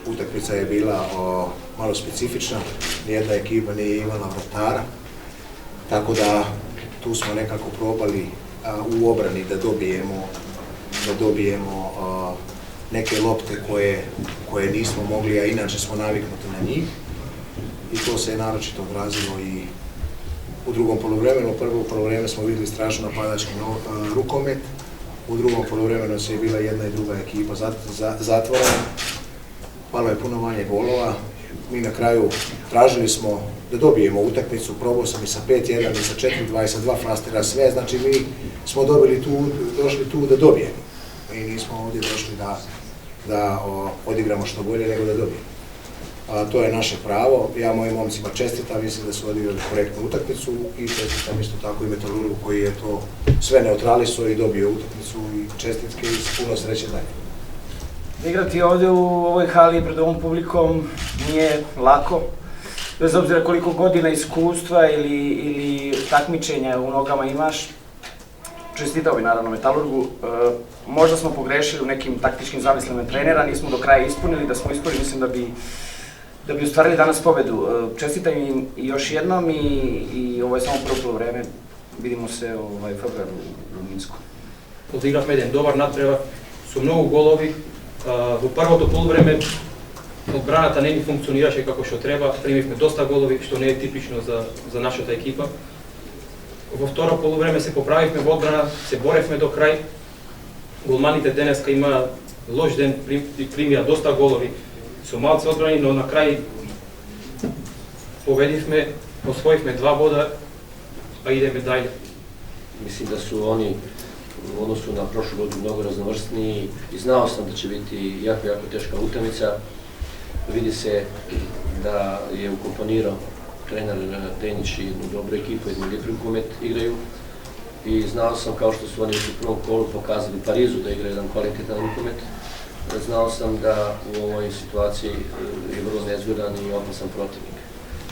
utakmica je bila malo specifična, nijedna ekipa nije imala vratara, tako da tu smo nekako probali u obrani da dobijemo neke lopte koje nismo mogli, a inače smo naviknuti na njih. I to se je naročito odrazilo i u drugom poluvremenu. U prvo poluvreme smo vidjeli strašno napadački rukomet, u drugom poluvremenu se je bila jedna i druga ekipa zatvorena. Palo je puno manje golova. Mi na kraju tražili smo da dobijemo utakmicu, probao sam i sa 5-1 i sa 4-2 i sa 2 flastera, sve, znači mi smo došli tu da dobijemo. Mi nismo ovdje došli da odigramo što bolje, nego da dobijemo. To je naše pravo, ja mojim momcima čestitam, mislim da su odigrali korektnu utakmicu i čestitam isto tako i Metalurgu koji je to sve neutralisao i dobio utakmicu i čestitke i puno sreće dalje. Igrati ovdje u ovoj hali pred ovom publikom nije lako, bez obzira koliko godina iskustva ili takmičenja u nogama imaš. Čestitao bi naravno Metalurgu. Možda smo pogrešili u nekim taktičkim zamislima trenera, nismo do kraja ispunili, da smo ispunili mislim da bi ostvarili danas pobedu. Čestitam im još jednom i ovo je samo prvo poluvreme, vidimo se u februaru u Minsku. Odigrahme jedan dobar nadprevak, su mnogo golovi. U prvото poluvreme odbranata не ни функционираше како што треба, примивме доста голови, што не е типично за нашата екипа. Во второ полувреме се поправивме во одбрана, се боревме до крај. Голманите денеска има лош ден, примија доста голови со малце одбрани, но на крај победивме, освоивме 2 бода, а идеме дајле. Mislim da su oni u odnosu na prošlu godinu mnogo raznovrsniji i znao sam da će biti jako teška utakmica. Vidi se da je ukomponirao trener Denić i jednu dobru ekipu, jednu lijep rukomet igraju i znao sam kao što su oni u prvom kolu pokazali Parizu da igraju jedan kvalitetan rukomet. Znao sam da u ovoj situaciji je vrlo nezgodan i opasan protivnik.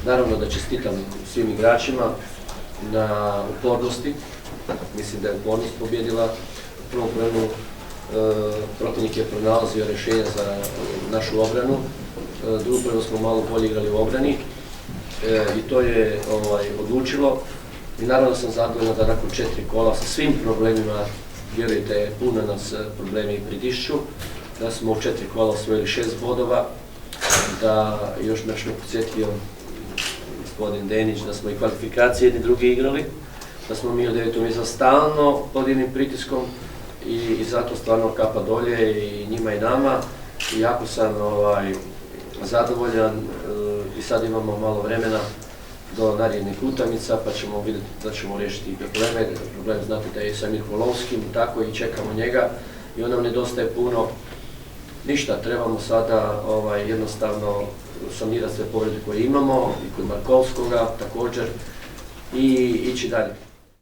Naravno da čestitam svim igračima na upornosti. Mislim da je upornost pobjedila. U prvom vremenu protivnik je pronalazio rješenja za našu obranu. Drugo smo malo bolje igrali u obrani i to je odlučilo. I naravno sam zadovoljan da nakon 4 kola sa svim problemima, vjerujte, puno nas problemi pritišću, da smo u 4 kola osvojili 6 bodova, da još me podsjetio gospodin Denić da smo i kvalifikacije jedni drugi igrali, da smo mi u 9. mjesta stalno pod jednim pritiskom i zato stvarno kapa dolje i njima i nama. I jako sam zadovoljan i sad imamo malo vremena do narednih utakmica pa ćemo vidjeti da ćemo riješiti i probleme. Problem znate da je i sa Mirkolovskim, tako i čekamo njega i on nam nedostaje puno. Ništa, trebamo sada jednostavno sanirati sve povrede koje imamo i kod Markovskoga također i ići dalje.